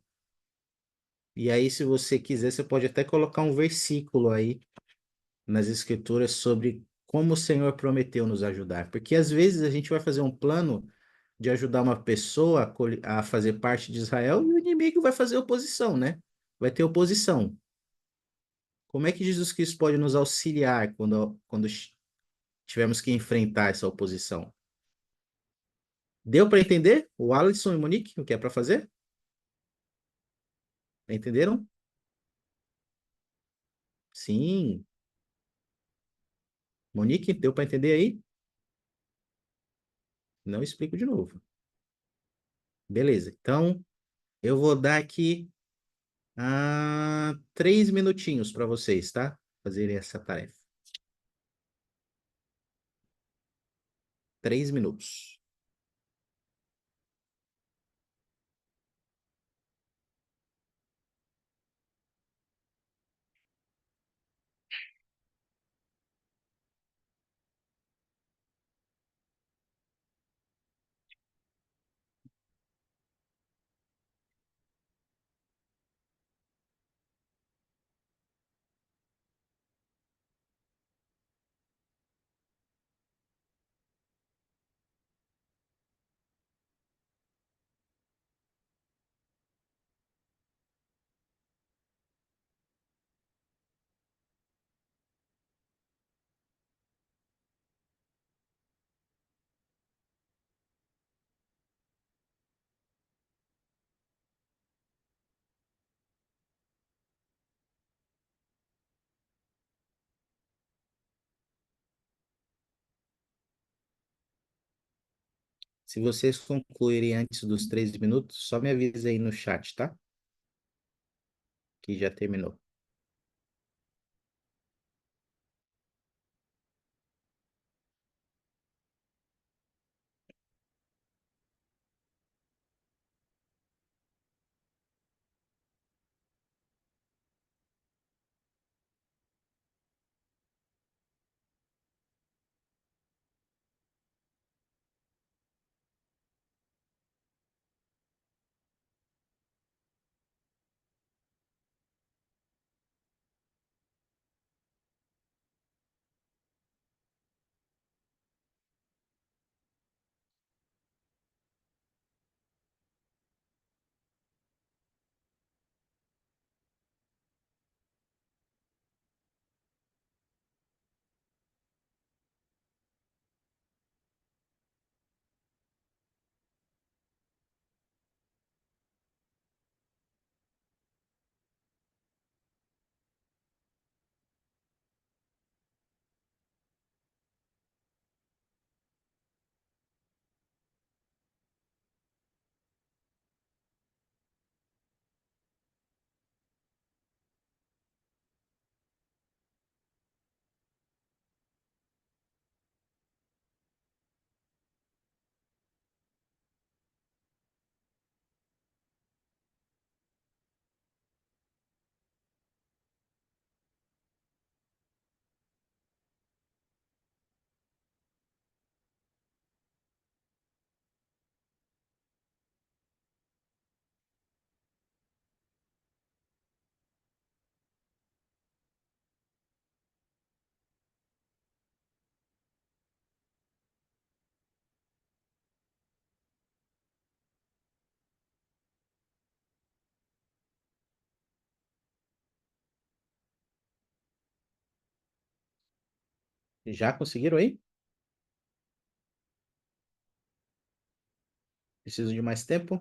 E aí, se você quiser, você pode até colocar um versículo aí nas Escrituras sobre como o Senhor prometeu nos ajudar. Porque às vezes a gente vai fazer um plano de ajudar uma pessoa a fazer parte de Israel e o inimigo vai fazer oposição, né? Vai ter oposição. Como é que Jesus Cristo pode nos auxiliar quando tivermos que enfrentar essa oposição? Deu para entender? O Alisson e o Monique, o que é para fazer? Entenderam? Sim. Monique, deu para entender aí? Não explico de novo. Beleza. Então, eu vou dar aqui 3 minutinhos para vocês, tá? Fazerem essa tarefa. 3 minutos. Se vocês concluírem antes dos 3 minutos, só me avisa aí no chat, tá? Que já terminou. Já conseguiram aí? Preciso de mais tempo?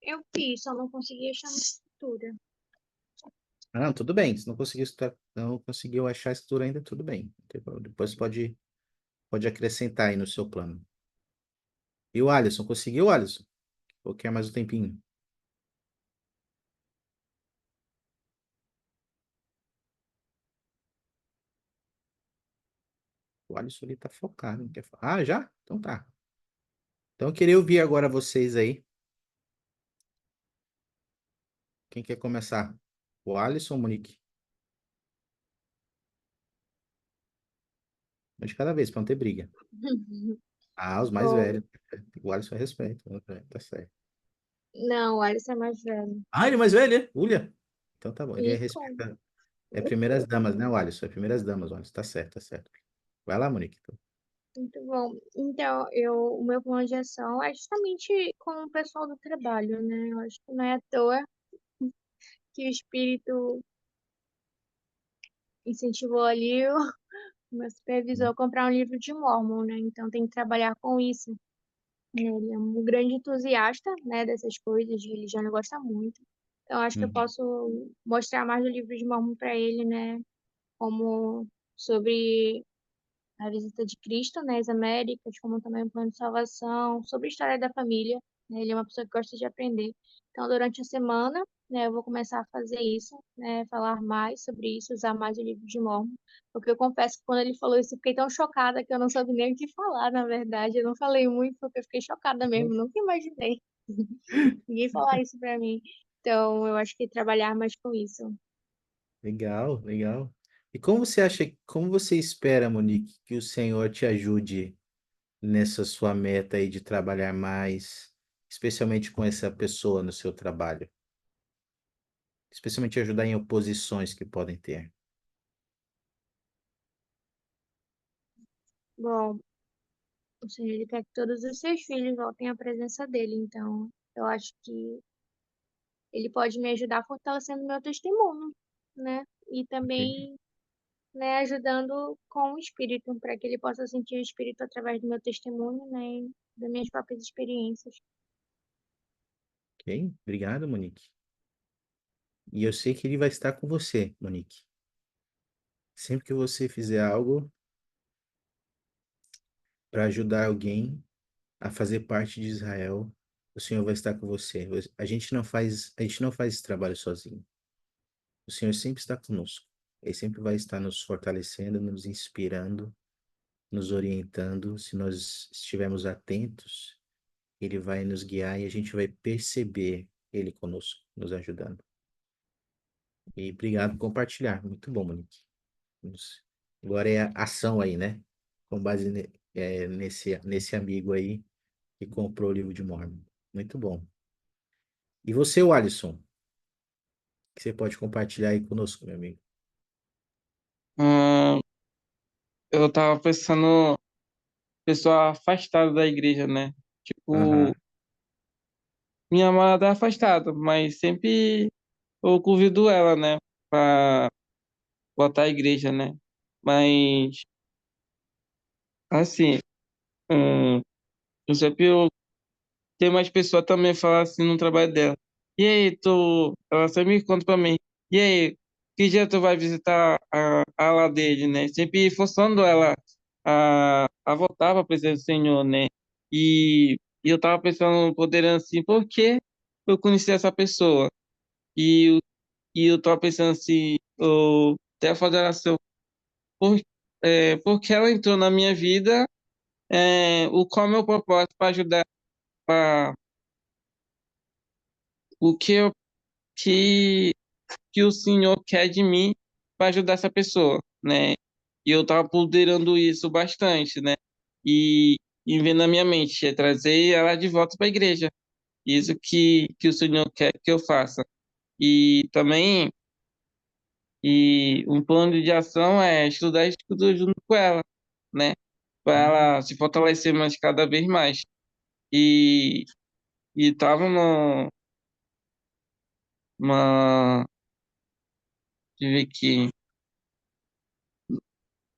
Eu fiz, só não consegui achar na escritura. Ah, não, tudo bem. Se não conseguiu achar a estrutura ainda, tudo bem. Não tem problema. Depois pode acrescentar aí no seu plano. E o Alisson, conseguiu, Alisson? Ou quer mais um tempinho? O Alisson ele tá focado, não quer falar. Ah, já? Então tá. Então eu queria ouvir agora vocês aí. Quem quer começar? O Alisson ou o Monique? Um de cada vez, pra não ter briga. Ah, os mais Bom, velhos. O Alisson é respeito. Tá certo. não, o Alisson é mais velho. Ah, ele é mais velho, é? Ulha. Então tá bom, ele é E com. respeita. É primeiras damas, né, o Alisson? É primeiras damas, o Alisson. Tá certo, tá certo. Vai lá, Monique. Então. Muito bom. Então, o meu plano de ação é justamente com o pessoal do trabalho, né? Eu acho que não é à toa que o espírito incentivou ali o meu supervisor a comprar um livro de Mórmon, né? Então, tem que trabalhar com isso, né? Ele é um grande entusiasta, né, dessas coisas de religião, ele gosta muito. Então, acho que eu Uhum, posso mostrar mais do livro de Mórmon para ele, né? Como sobre a visita de Cristo, né, às Américas, como também o plano de salvação, sobre a história da família, né, ele é uma pessoa que gosta de aprender. Então, durante a semana, né, eu vou começar a fazer isso, né, falar mais sobre isso, usar mais o livro de Mormon, porque eu confesso que quando ele falou isso, eu fiquei tão chocada que eu não soube nem o que falar, na verdade. Eu não falei muito porque eu fiquei chocada mesmo, nunca imaginei ninguém falar isso pra mim. Então, eu acho que trabalhar mais com isso. legal, legal. E como você espera, Monique, que o Senhor te ajude nessa sua meta aí de trabalhar mais, especialmente com essa pessoa no seu trabalho? Especialmente ajudar em oposições que podem ter. Bom, o Senhor, ele quer que todos os seus filhos voltem à presença dele. Então, eu acho que ele pode me ajudar fortalecendo meu testemunho, né? E Ok, também, né, ajudando com o espírito, para que ele possa sentir o espírito através do meu testemunho, né? E das minhas próprias experiências. ok. Obrigado, Monique. E eu sei que ele vai estar com você, Monique. Sempre que você fizer algo para ajudar alguém a fazer parte de Israel, o Senhor vai estar com você. A gente não faz esse trabalho sozinho. O Senhor sempre está conosco. Ele sempre vai estar nos fortalecendo, nos inspirando, nos orientando. Se nós estivermos atentos, Ele vai nos guiar e a gente vai perceber Ele conosco, nos ajudando. E obrigado por compartilhar. Muito bom, Monique. Agora é a ação aí, né? Com base nesse amigo aí que comprou o livro de Mormon. Muito bom. E você, Alisson, que você pode compartilhar aí conosco, meu amigo? Ah, eu tava pensando, pessoa afastada da igreja, né? Aham, Tipo, minha amada é afastada, mas sempre eu convido ela, né? Pra botar a igreja, né? Mas, assim, hum, eu sempre tem mais pessoas também falar assim no trabalho dela. E aí, ela sempre me conta pra mim. E aí, que dia tu vai visitar a ala dele, né? Sempre forçando ela a voltar pra presença do Senhor, né? E eu tava pensando, podendo assim, por que eu conheci essa pessoa? E, e eu tava pensando assim, eu até fazer oração, por, porque ela entrou na minha vida, qual é o meu propósito para ajudar, para o que eu que, que o senhor quer de mim para ajudar essa pessoa, né? E eu tava ponderando isso bastante, né? E vendo na minha mente, é trazer ela de volta para a igreja. Isso que o senhor quer que eu faça. E também, um plano de ação é estudar isso tudo junto com ela, né? para ela se fortalecer mais cada vez mais. E, e tava numa, deixa eu ver aqui,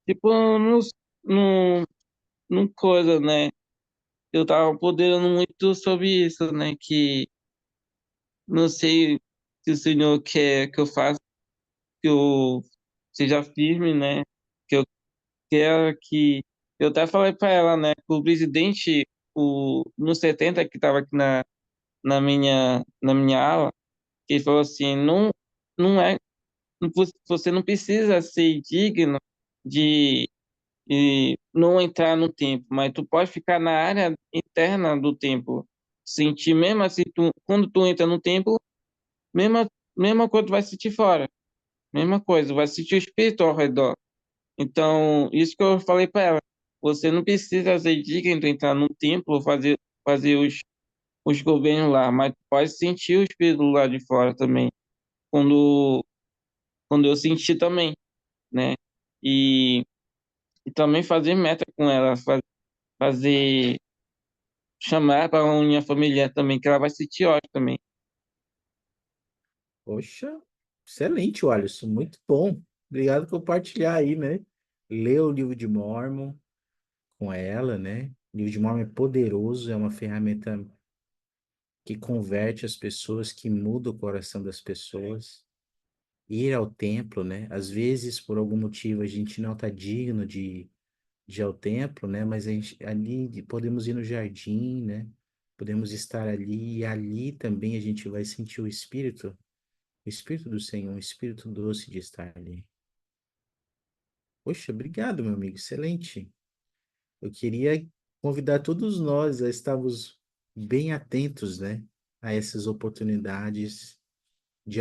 tipo, num, num coisa, né? Eu tava ponderando muito sobre isso, né? Que não sei se o senhor quer que eu faça, que eu seja firme, né? Que eu quero que. Eu até falei para ela, né? Que o presidente, no 70 que estava aqui na minha aula, que ele falou assim: não é. Você não precisa ser digno de não entrar no templo, mas tu pode ficar na área interna do templo. Sentir mesmo assim, quando tu entra no templo, mesma coisa tu vai sentir fora. Mesma coisa, vai sentir o espírito ao redor. Então, isso que eu falei para ela. Você não precisa ser digno de entrar no templo, fazer os governos lá, mas pode sentir o espírito do lado de fora também. Quando, quando eu senti também, né? E, e também fazer meta com ela, fazer chamar para a minha família também, que ela vai sentir ótimo também. Poxa, excelente, Alisson, muito bom. Obrigado por compartilhar aí, né? Ler o livro de Mórmon com ela, né? O livro de Mórmon é poderoso, é uma ferramenta que converte as pessoas, que muda o coração das pessoas. Ir ao templo, né? Às vezes, por algum motivo, a gente não está digno de ir ao templo, né? Mas a gente, ali podemos ir no jardim, né? Podemos estar ali e ali também a gente vai sentir o Espírito do Senhor, um Espírito doce de estar ali. Poxa, obrigado, meu amigo, excelente. Eu queria convidar todos nós a estarmos bem atentos, né? A essas oportunidades de,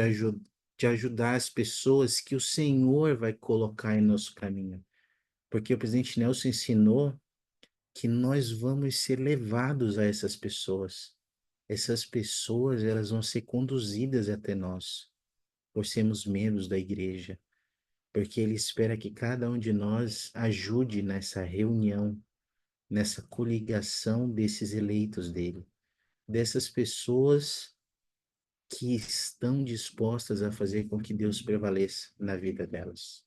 de ajudar as pessoas que o Senhor vai colocar em nosso caminho. Porque o presidente Nelson ensinou que nós vamos ser levados a essas pessoas. Essas pessoas, elas vão ser conduzidas até nós, por sermos membros da igreja, porque ele espera que cada um de nós ajude nessa reunião, nessa coligação desses eleitos dele, dessas pessoas que estão dispostas a fazer com que Deus prevaleça na vida delas.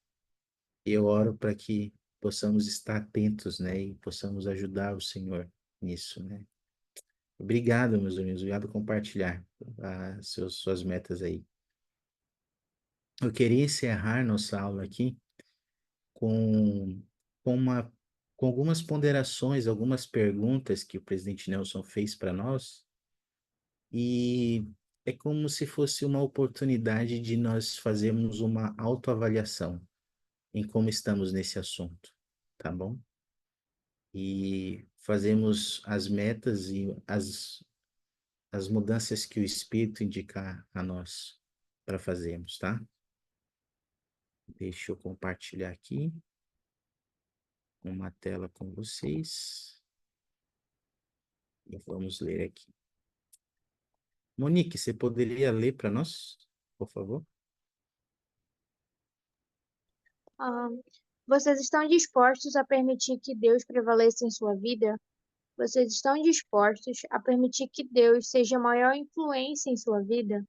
Eu oro para que possamos estar atentos, né, e possamos ajudar o Senhor nisso, né. Obrigado, meus amigos, obrigado por compartilhar suas metas aí. Eu queria encerrar nossa aula aqui com, com uma, com algumas ponderações, algumas perguntas que o presidente Nelson fez para nós, e é como se fosse uma oportunidade de nós fazermos uma autoavaliação em como estamos nesse assunto, tá bom? E fazemos as metas e as mudanças que o Espírito indicar a nós para fazermos, tá? Deixa eu compartilhar aqui uma tela com vocês e vamos ler aqui. Monique, você poderia ler para nós, por favor? Ah, vocês estão dispostos a permitir que Deus prevaleça em sua vida? Vocês estão dispostos a permitir que Deus seja a maior influência em sua vida?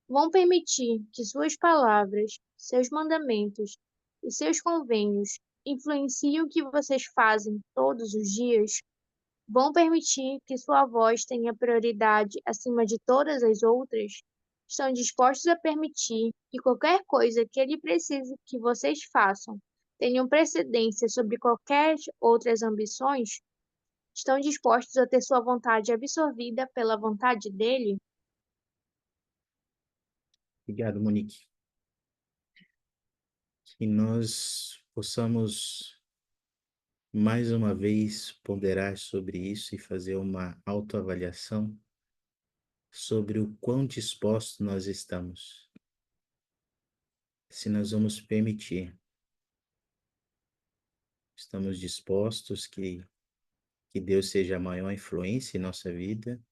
Vão permitir que suas palavras, seus mandamentos e seus convênios influenciem o que vocês fazem todos os dias? Vão permitir que sua voz tenha prioridade acima de todas as outras? Estão dispostos a permitir que qualquer coisa que ele precise que vocês façam tenha precedência sobre qualquer outras ambições? Estão dispostos a ter sua vontade absorvida pela vontade dele? Obrigado, Monique. Que nós possamos mais uma vez ponderar sobre isso e fazer uma autoavaliação sobre o quão dispostos nós estamos. Se nós vamos permitir, estamos dispostos que Deus seja a maior influência em nossa vida,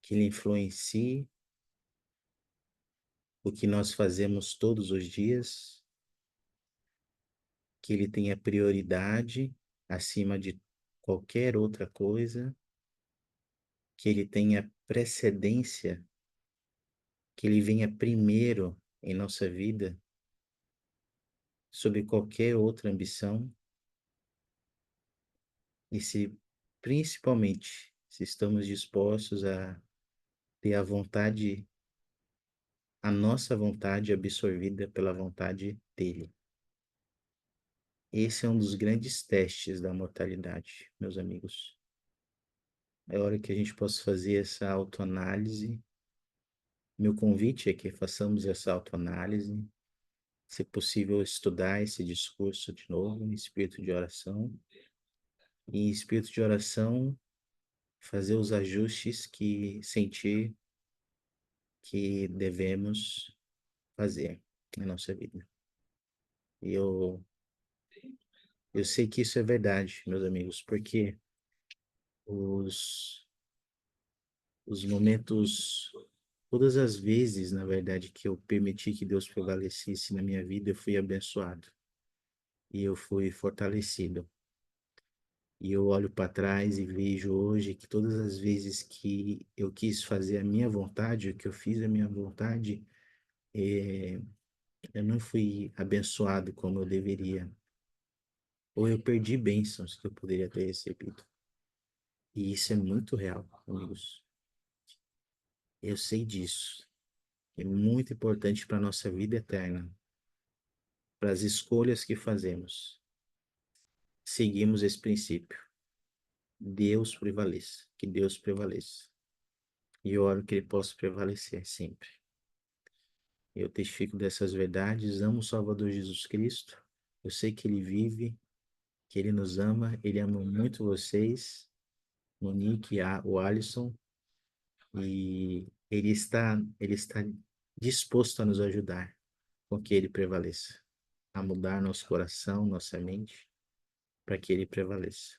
que Ele influencie o que nós fazemos todos os dias, que Ele tenha prioridade acima de qualquer outra coisa, que ele tenha precedência, que ele venha primeiro em nossa vida sobre qualquer outra ambição, e se principalmente se estamos dispostos a ter a nossa vontade absorvida pela vontade dele. Esse é um dos grandes testes da mortalidade, meus amigos. É hora que a gente possa fazer essa autoanálise. Meu convite é que façamos essa autoanálise, se possível, estudar esse discurso de novo em espírito de oração, e em espírito de oração fazer os ajustes que sentir que devemos fazer na nossa vida. E eu sei que isso é verdade, meus amigos, porque os, os momentos, todas as vezes, na verdade, que eu permiti que Deus prevalecesse na minha vida, eu fui abençoado e eu fui fortalecido. E eu olho para trás e vejo hoje que todas as vezes que eu quis fazer a minha vontade, que eu fiz a minha vontade, eu não fui abençoado como eu deveria. Ou eu perdi bênçãos que eu poderia ter recebido. E isso é muito real, amigos. Eu sei disso. É muito importante para a nossa vida eterna, para as escolhas que fazemos. Seguimos esse princípio. Deus prevaleça, que Deus prevaleça. E eu oro que Ele possa prevalecer sempre. Eu testifico dessas verdades, amo o Salvador Jesus Cristo. Eu sei que Ele vive, que Ele nos ama, Ele ama muito vocês, Monique, o Alisson, e Ele está disposto a nos ajudar com que Ele prevaleça, a mudar nosso coração, nossa mente, para que Ele prevaleça.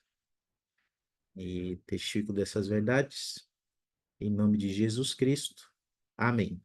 E testifico dessas verdades, em nome de Jesus Cristo. Amém.